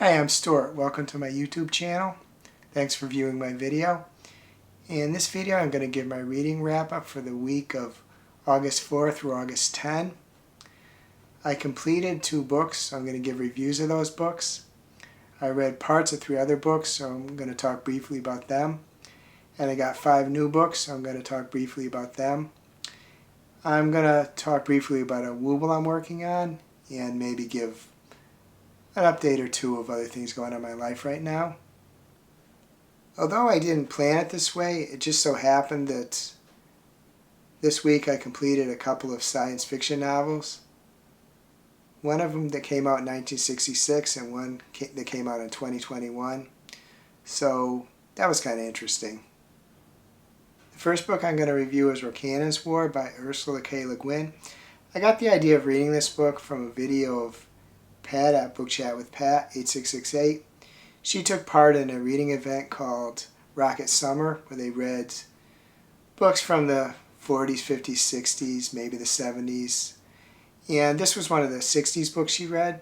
Hi, I'm Stuart. Welcome to my YouTube channel. Thanks for viewing my video. In this video I'm going to give my reading wrap up for the week of August 4 through August 10. I completed 2 books, so I'm going to give reviews of those books. I read parts of 3 other books, so I'm going to talk briefly about them. And I got 5 new books, so I'm going to talk briefly about them. I'm going to talk briefly about a Wobble I'm working on and maybe give an update or 2 of other things going on in my life right now. Although I didn't plan it this way, it just so happened that this week I completed a couple of science fiction novels. One of them that came out in 1966 and one that came out in 2021. So that was kind of interesting. The first book I'm going to review is Rocannon's War by Ursula Le Guin. I got the idea of reading this book from a video of Pat at Book Chat with Pat 8668. She took part in a reading event called Rocket Summer, where they read books from the 40s, 50s, 60s, maybe the 70s. And this was one of the 60s books she read.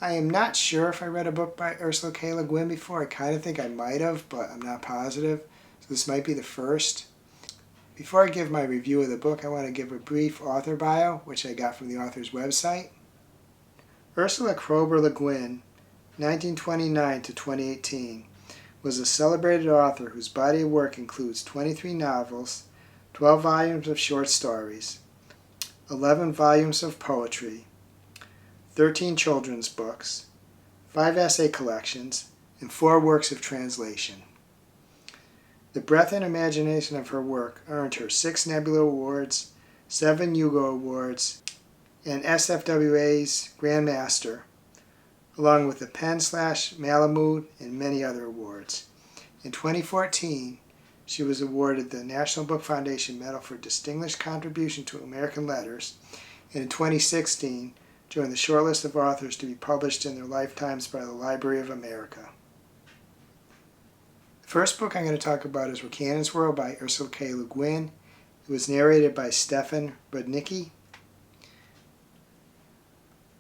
I am not sure if I read a book by Ursula Le Guin before. I kind of think I might have, but I'm not positive. So this might be the first. Before I give my review of the book, I want to give a brief author bio, which I got from the author's website. Ursula Le Guin, 1929 to 2018, was a celebrated author whose body of work includes 23 novels, 12 volumes of short stories, 11 volumes of poetry, 13 children's books, 5 essay collections, and 4 works of translation. The breadth and imagination of her work earned her 6 Nebula Awards, 7 Hugo Awards, and SFWA's Grandmaster, along with the Pen/Malamud and many other awards. In 2014, she was awarded the National Book Foundation Medal for Distinguished Contribution to American Letters, and in 2016, joined the shortlist of authors to be published in their lifetimes by the Library of America. The first book I'm going to talk about is Rocannon's War by Ursula Le Guin. It was narrated by Stefan Rudnicki.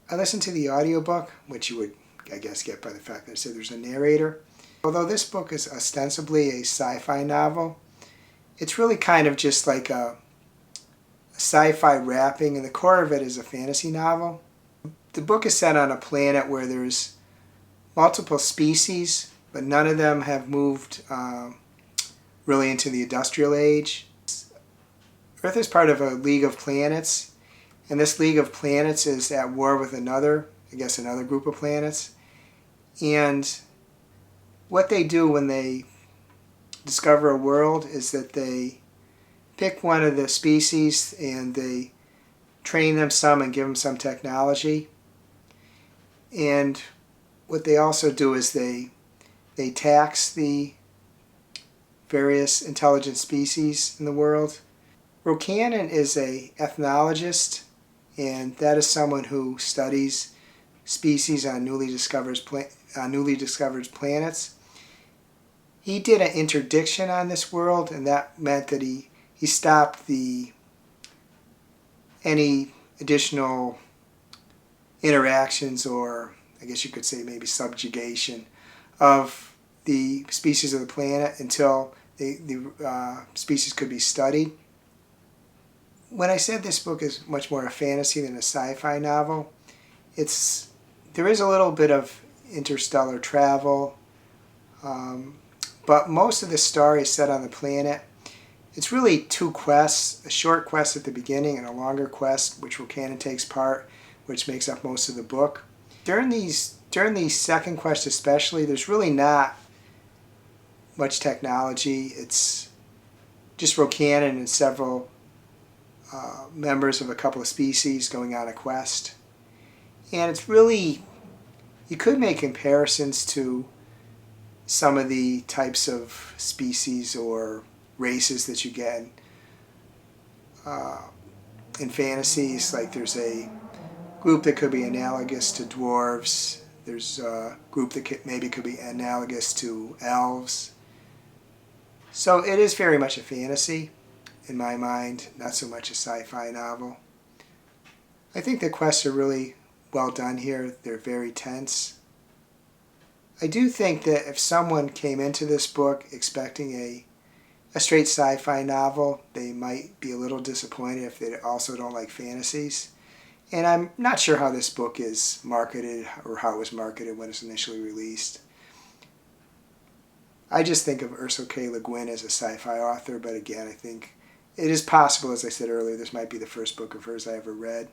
I listened to the audiobook, which you would, I guess, get by the fact that it said there's a narrator. Although this book is ostensibly a sci-fi novel, it's really kind of just like a sci-fi wrapping, and the core of it is a fantasy novel. The book is set on a planet where there's multiple species, but none of them have moved really into the industrial age. Earth is part of a League of Planets, and this League of Planets is at war with another group of planets. And what they do when they discover a world is that they pick one of the species and they train them some and give them some technology. And what they also do is they tax the various intelligent species in the world. Rocannon is an ethnologist, and that is someone who studies species on newly discovered planets. He did an interdiction on this world, and that meant that he stopped any additional interactions, or I guess you could say maybe subjugation, of the species of the planet until the species could be studied. When I said this book is much more a fantasy than a sci-fi novel, there is a little bit of interstellar travel, but most of the story is set on the planet. It's really 2 quests, a short quest at the beginning and a longer quest, which Rocannon takes part, which makes up most of the book. During the second quest especially, there's really not much technology. It's just Rocannon and several members of a couple of species going on a quest. And it's really, you could make comparisons to some of the types of species or races that you get in fantasies. Like there's a group that could be analogous to dwarves. There's a group that maybe could be analogous to elves. So it is very much a fantasy in my mind, not so much a sci-fi novel. I think the quests are really well done here. They're very tense. I do think that if someone came into this book expecting a straight sci-fi novel, they might be a little disappointed if they also don't like fantasies. And I'm not sure how this book is marketed or how it was marketed when it was initially released. I just think of Ursula K. Le Guin as a sci-fi author, but again, I think it is possible, as I said earlier, this might be the first book of hers I ever read.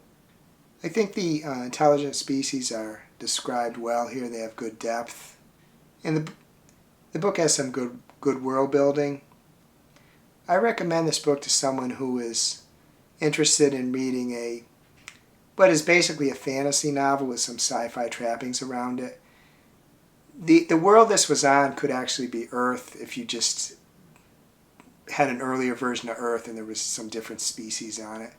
I think the intelligent species are described well here. They have good depth. And the book has some good world building. I recommend this book to someone who is interested in reading what is basically a fantasy novel with some sci-fi trappings around it. The world this was on could actually be Earth if you just had an earlier version of Earth and there was some different species on it.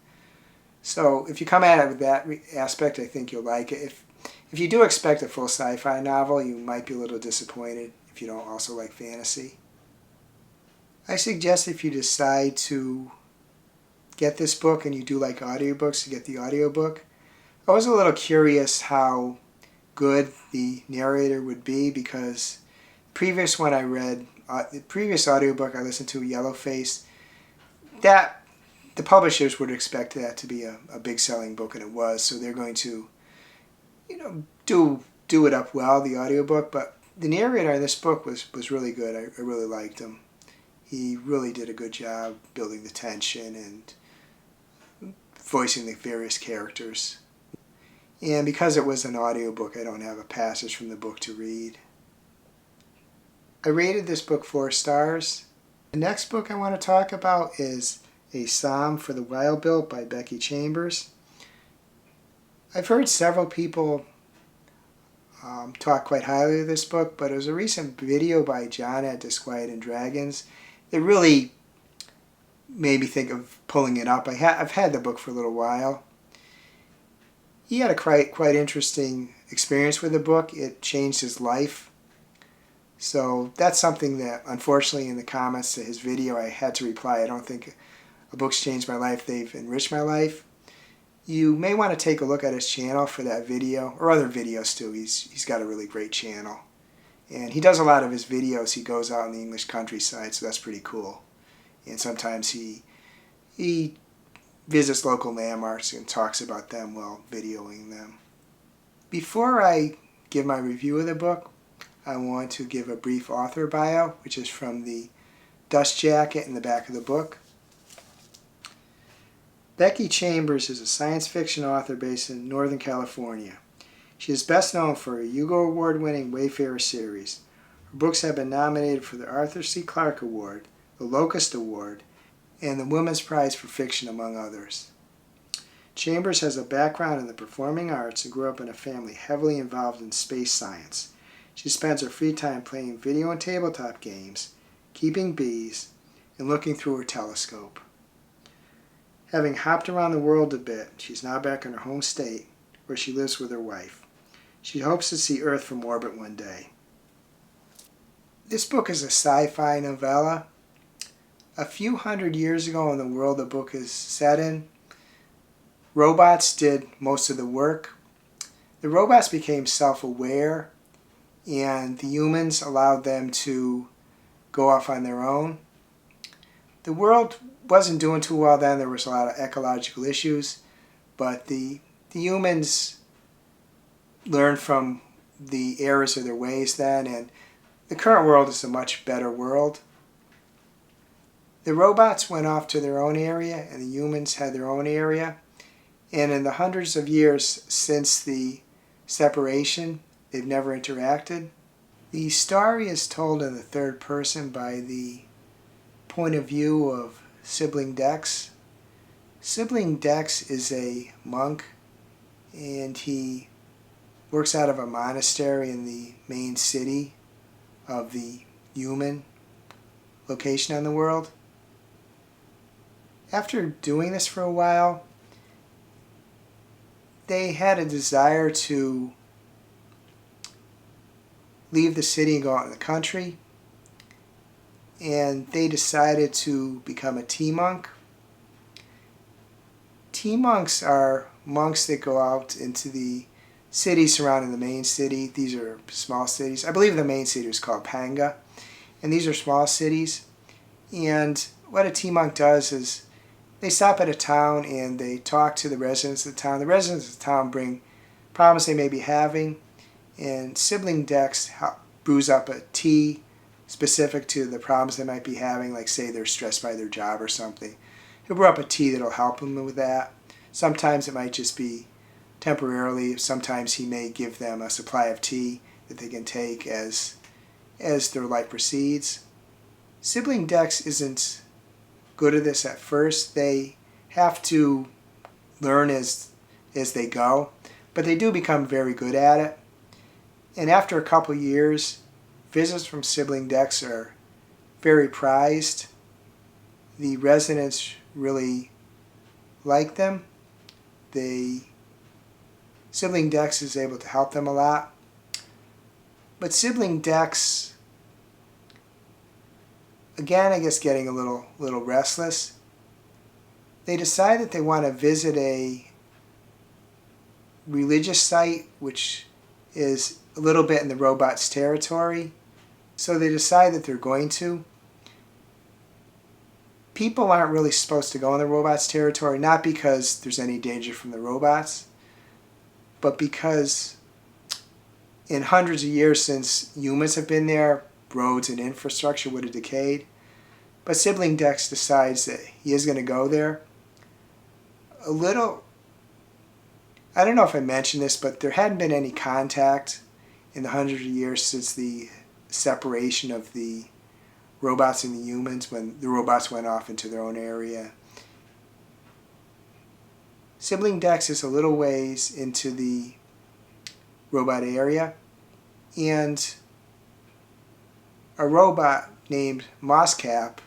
So if you come at it with that aspect, I think you'll like it. If you do expect a full sci-fi novel, you might be a little disappointed if you don't also like fantasy. I suggest if you decide to get this book and you do like audiobooks, to get the audiobook. I was a little curious how good the narrator would be because the previous one I read, the previous audiobook I listened to, Yellowface, that the publishers would expect that to be a big selling book, and it was. So they're going to, do it up well, the audiobook. But the narrator in this book was really good. I really liked him. He really did a good job building the tension and voicing the various characters. And because it was an audiobook, I don't have a passage from the book to read. I rated this book 4 stars. The next book I want to talk about is A Psalm for the Wild-Built by Becky Chambers. I've heard several people talk quite highly of this book, but it was a recent video by John at Disquiet and Dragons that really made me think of pulling it up. I've had the book for a little while. He had a quite interesting experience with the book. It changed his life. So that's something that, unfortunately, in the comments to his video, I had to reply. I don't think a book's changed my life. They've enriched my life. You may want to take a look at his channel for that video, or other videos too. He's got a really great channel. And he does a lot of his videos. He goes out in the English countryside, so that's pretty cool. And sometimes he visits local landmarks and talks about them while videoing them. Before I give my review of the book, I want to give a brief author bio, which is from the dust jacket in the back of the book. Becky Chambers is a science fiction author based in Northern California. She is best known for a Hugo Award-winning Wayfarer series. Her books have been nominated for the Arthur C. Clarke Award, the Locust Award, and the Women's Prize for Fiction, among others. Chambers has a background in the performing arts and grew up in a family heavily involved in space science. She spends her free time playing video and tabletop games, keeping bees, and looking through her telescope. Having hopped around the world a bit, she's now back in her home state, where she lives with her wife. She hopes to see Earth from orbit one day. This book is a sci-fi novella. A few hundred years ago in the world the book is set in, robots did most of the work. The robots became self-aware, and the humans allowed them to go off on their own. The world wasn't doing too well then. There was a lot of ecological issues, but the humans learned from the errors of their ways then, and the current world is a much better world. The robots went off to their own area, and the humans had their own area. And in the hundreds of years since the separation, they've never interacted. The story is told in the third person by the point of view of Sibling Dex. Sibling Dex is a monk, and he works out of a monastery in the main city of the human location on the world. After doing this for a while, they had a desire to leave the city and go out in the country, and they decided to become a tea monk. Tea monks are monks that go out into the cities surrounding the main city. These are small cities. I believe the main city is called Panga. And these are small cities. And what a tea monk does is they stop at a town and they talk to the residents of the town. The residents of the town bring problems they may be having. And sibling Dex brews up a tea specific to the problems they might be having, like say they're stressed by their job or something. He'll brew up a tea that'll help them with that. Sometimes it might just be temporarily. Sometimes he may give them a supply of tea that they can take as their life proceeds. Sibling Dex isn't good at this at first. They have to learn as they go, but they do become very good at it. And after a couple years, visits from sibling Dex are very prized. The residents really like them. Sibling Dex is able to help them a lot. But sibling Dex, again, I guess getting a little restless. They decide that they want to visit a religious site, which is a little bit in the robots' territory. So they decide that they're going to. People aren't really supposed to go in the robots' territory, not because there's any danger from the robots, but because in hundreds of years since humans have been there, roads and infrastructure would have decayed. But sibling Dex decides that he is going to go there. I don't know if I mentioned this, but there hadn't been any contact in the hundreds of years since the separation of the robots and the humans, when the robots went off into their own area. Sibling Dex is a little ways into the robot area, and a robot named Mosscap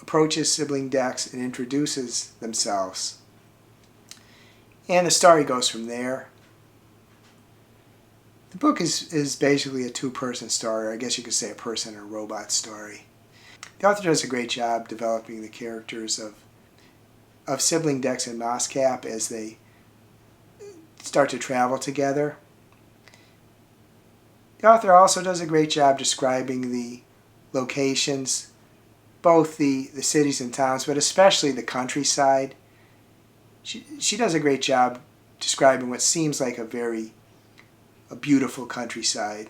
approaches sibling Dex and introduces themselves. And the story goes from there. The book is basically a two-person story, or I guess you could say a person and a robot story. The author does a great job developing the characters of sibling Dex and Mosscap as they start to travel together. The author also does a great job describing the locations, both the cities and towns, but especially the countryside. She does a great job describing what seems like a beautiful countryside.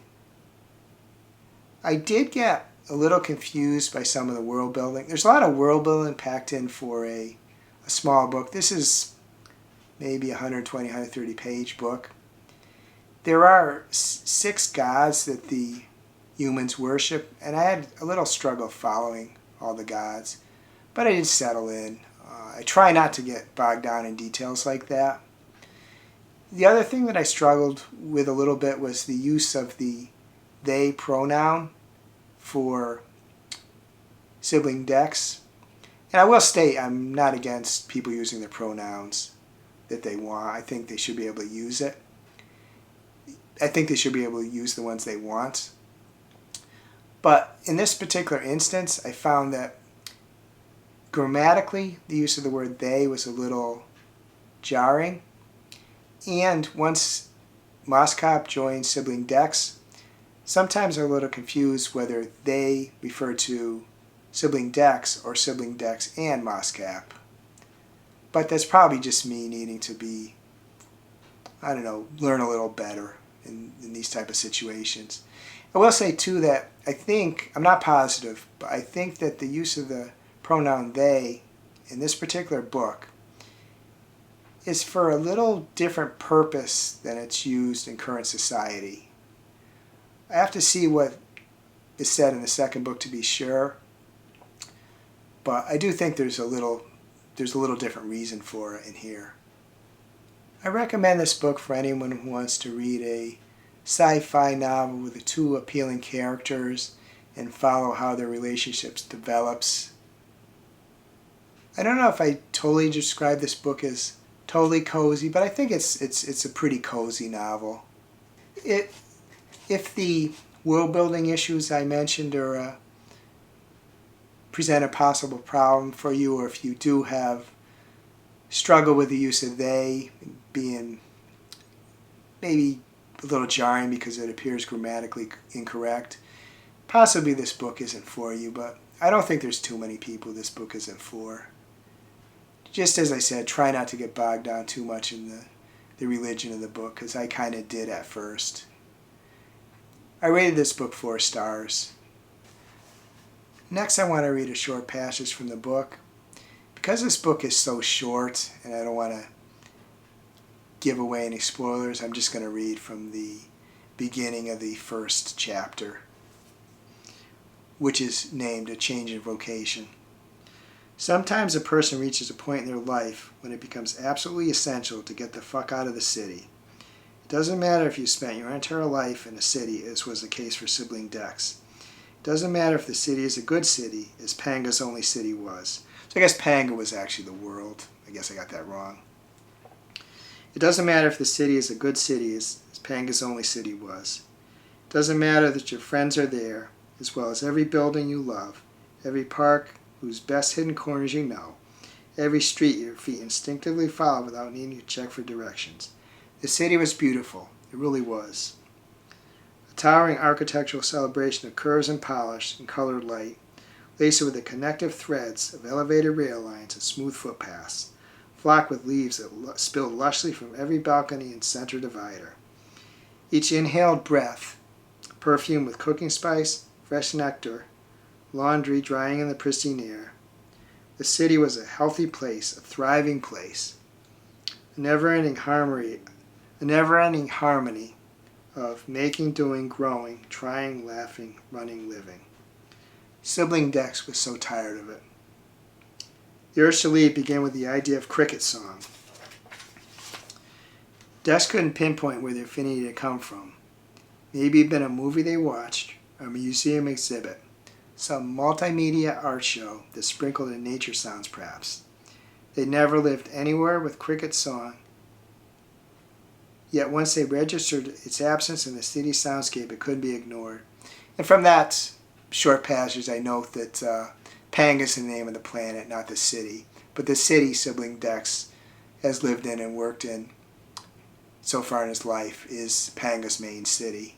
I did get a little confused by some of the world building. There's a lot of world building packed in for a small book. This is maybe a 120, 130 page book. There are 6 gods that the humans worship, and I had a little struggle following all the gods, but I did settle in. I try not to get bogged down in details like that. The other thing that I struggled with a little bit was the use of the they pronoun for sibling Dex. And I will state I'm not against people using the pronouns that they want. I think they should be able to use it. I think they should be able to use the ones they want. But in this particular instance, I found that grammatically the use of the word they was a little jarring. And once Mosscap joins sibling Dex, sometimes I'm a little confused whether they refer to sibling Dex or sibling Dex and Mosscap. But that's probably just me needing to be, learn a little better in these type of situations. I will say too that I'm not positive, but I think that the use of the pronoun they in this particular book is for a little different purpose than it's used in current society. I have to see what is said in the second book to be sure, but I do think there's a little different reason for it in here. I recommend this book for anyone who wants to read a sci-fi novel with 2 appealing characters and follow how their relationships develops. I don't know if I totally describe this book as totally cozy, but I think it's a pretty cozy novel. If the world building issues I mentioned present a possible problem for you, or if you do have struggle with the use of they being maybe a little jarring because it appears grammatically incorrect. Possibly this book isn't for you, but I don't think there's too many people this book isn't for. Just as I said, try not to get bogged down too much in the religion of the book, because I kind of did at first. I rated this book 4 stars. Next, I want to read a short passage from the book. Because this book is so short, and I don't want to give away any spoilers, I'm just going to read from the beginning of the first chapter, which is named A Change in Vocation. Sometimes a person reaches a point in their life when it becomes absolutely essential to get the fuck out of the city. It doesn't matter if you spent your entire life in a city, as was the case for sibling Dex. It doesn't matter if the city is a good city, as Panga's only city was. So I guess Panga was actually the world. I guess I got that wrong. It doesn't matter if the city is a good city, as Panga's only city was. It doesn't matter that your friends are there, as well as every building you love, every park whose best hidden corners you know, every street your feet instinctively follow without needing to check for directions. The city was beautiful. It really was. A towering architectural celebration of curves and polish and colored light, laced with the connective threads of elevated rail lines and smooth footpaths, flocked with leaves that spilled lushly from every balcony and center divider. Each inhaled breath, perfumed with cooking spice, fresh nectar, laundry drying in the pristine air. The city was a healthy place, a thriving place, a never-ending harmony of making, doing, growing, trying, laughing, running, living. Sibling Dex was so tired of it. The Ursula began with the idea of cricket song. Dex couldn't pinpoint where the affinity had come from. Maybe it had been a movie they watched, a museum exhibit, some multimedia art show that sprinkled in nature sounds perhaps. They never lived anywhere with cricket song, yet once they registered its absence in the city soundscape, it couldn't be ignored. And from that short passage, I note that Pang is the name of the planet, not the city. But the city sibling Dex has lived in and worked in so far in his life is Panga's main city.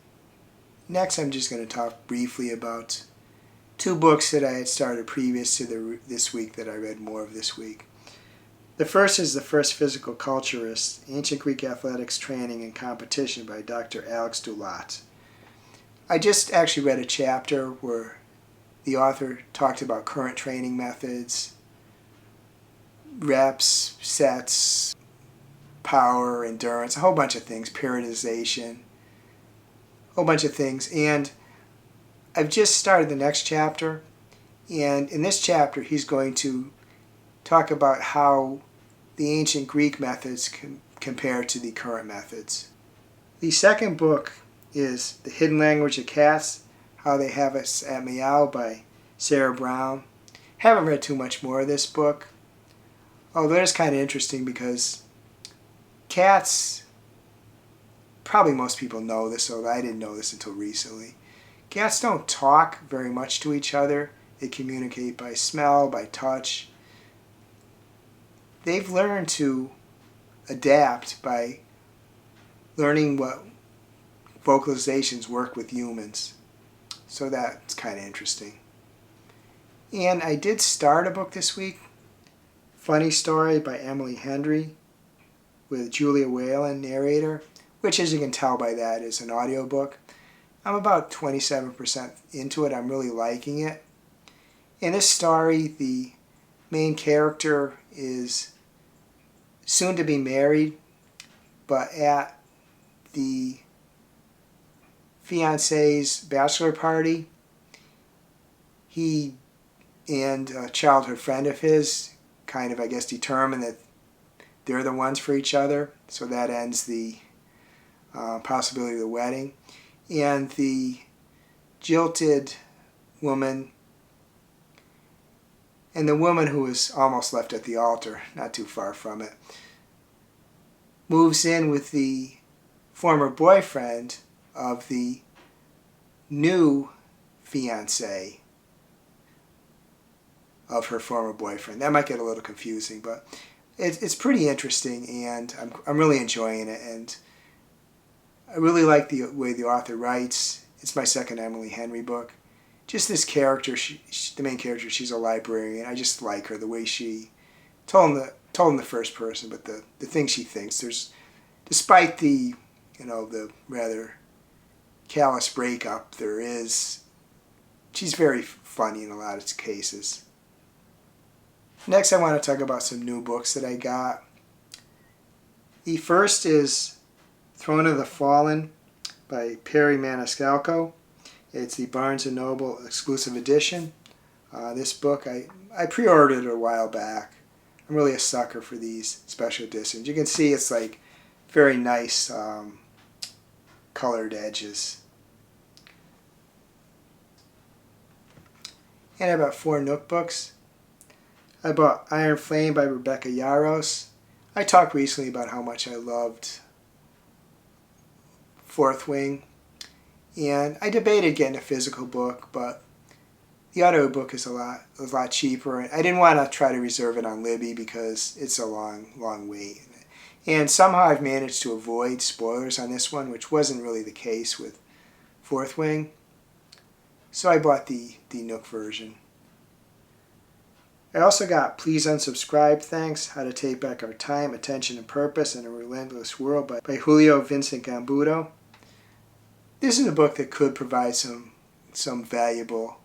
Next, I'm just going to talk briefly about 2 books that I had started previous to this week that I read more of this week. The first is The First Physical Culturists, Ancient Greek Athletics Training and Competition by Dr. Alex Daulat. I just actually read a chapter where the author talked about current training methods, reps, sets, power, endurance, a whole bunch of things, periodization, a whole bunch of things. And I've just started the next chapter, and in this chapter he's going to talk about how the ancient Greek methods compare to the current methods. The second book is The Hidden Language of Cats, How They Have Us at Meow by Sarah Brown. Haven't read too much more of this book, although it's kind of interesting because cats, probably most people know this, although I didn't know this until recently. Cats don't talk very much to each other. They communicate by smell, by touch. They've learned to adapt by learning what vocalizations work with humans. So that's kind of interesting. And I did start a book this week, Funny Story by Emily Hendry, with Julia Whalen narrator, which, as you can tell by that, is an audiobook. I'm about 27% into it. I'm really liking it. In this story, the main character is soon to be married, but at the fiance's bachelor party, he and a childhood friend of his kind of, I guess, determine that they're the ones for each other. So that ends the possibility of the wedding. And the jilted woman and the woman who was almost left at the altar, not too far from it, moves in with the former boyfriend of the new fiancé of her former boyfriend. That might get a little confusing, but it's pretty interesting, and I'm really enjoying it. And I really like the way the author writes. It's my second Emily Henry book. Just this character, the main character, she's a librarian. I just like her, the way she told in the first person, but the things she thinks. Despite the, the rather callous breakup, she's very funny in a lot of cases. Next, I want to talk about some new books that I got. The first is Throne of the Fallen by Perry Maniscalco. It's the Barnes & Noble exclusive edition. This book, I pre-ordered it a while back. I'm really a sucker for these special editions. You can see it's like very nice colored edges. And I bought 4 Nook books. I bought Iron Flame by Rebecca Yarros. I talked recently about how much I loved Fourth Wing. And I debated getting a physical book, but the audiobook is a lot cheaper. I didn't want to try to reserve it on Libby because it's a long wait. And somehow I've managed to avoid spoilers on this one, which wasn't really the case with Fourth Wing. So I bought the Nook version. I also got Please Unsubscribe, Thanks, How to Take Back Our Time, Attention and Purpose in a Relentless World by Julio Vincent Gambudo. This is a book that could provide some valuable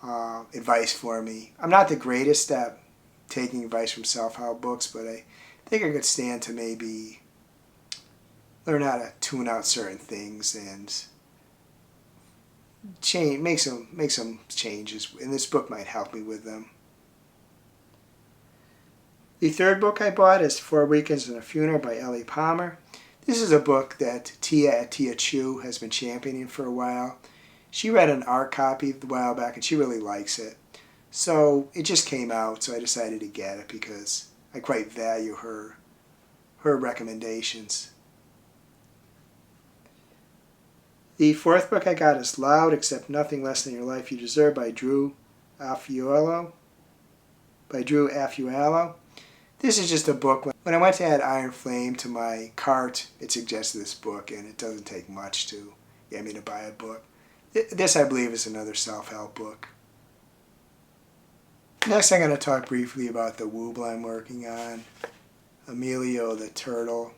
advice for me. I'm not the greatest at taking advice from self-help books, but I think I could stand to maybe learn how to tune out certain things and make some changes, and this book might help me with them. The third book I bought is 4 Weekends and a Funeral by Ellie Palmer. This is a book that Tia at Tia Chu has been championing for a while. She read an art copy a while back and she really likes it. So it just came out, so I decided to get it because I quite value her recommendations. The fourth book I got is Loud, Accept Nothing Less Than Your Life You Deserve by Drew Afualo. This is just a book. When I went to add Iron Flame to my cart, it suggested this book, and it doesn't take much to get me to buy a book. This, I believe, is another self-help book. Next, I'm going to talk briefly about the Wobble I'm working on, Emilio the Turtle.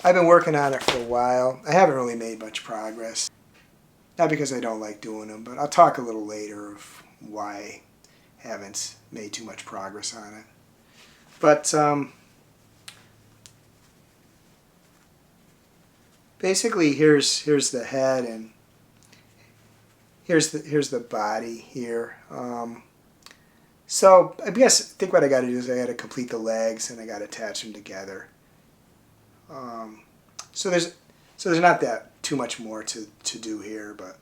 I've been working on it for a while. I haven't really made much progress. Not because I don't like doing them, but I'll talk a little later of why I haven't made too much progress on it. But basically, here's the head, and here's the body here. So I think what I got to do is I got to complete the legs, and I got to attach them together. So there's not that too much more to do here, but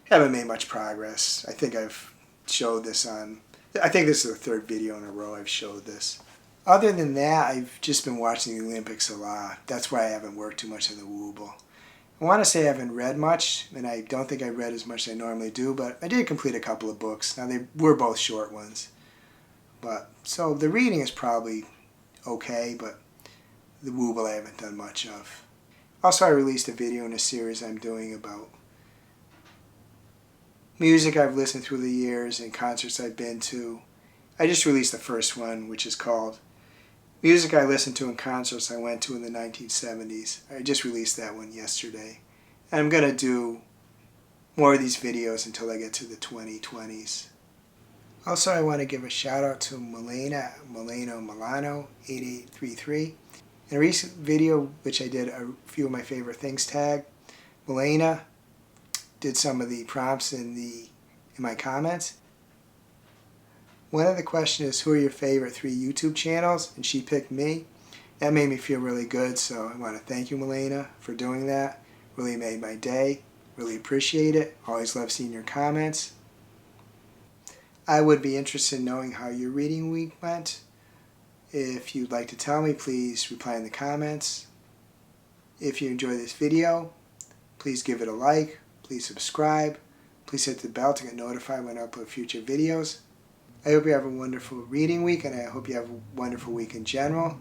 haven't made much progress. I think I've showed this I think this is the third video in a row I've showed this. Other than that, I've just been watching the Olympics a lot. That's why I haven't worked too much on the Wobble. I want to say I haven't read much, and I don't think I read as much as I normally do, but I did complete a couple of books. Now, they were both short ones. So the reading is probably okay, but the Wobble I haven't done much of. Also, I released a video in a series I'm doing about music I've listened through the years and concerts I've been to. I just released the first one, which is called Music I Listened to in Concerts I Went to in the 1970s. I just released that one yesterday. And I'm going to do more of these videos until I get to the 2020s. Also, I want to give a shout out to Milena, Milano 8833. In a recent video, which I did a few of my favorite things tag, Milena did some of the prompts in my comments. One of the questions is, who are your favorite 3 YouTube channels? And she picked me. That made me feel really good, so I want to thank you, Milena, for doing that. Really made my day. Really appreciate it. Always love seeing your comments. I would be interested in knowing how your reading week went. If you'd like to tell me, please reply in the comments. If you enjoy this video, please give it a like. Please subscribe. Please hit the bell to get notified when I upload future videos. I hope you have a wonderful reading week, and I hope you have a wonderful week in general.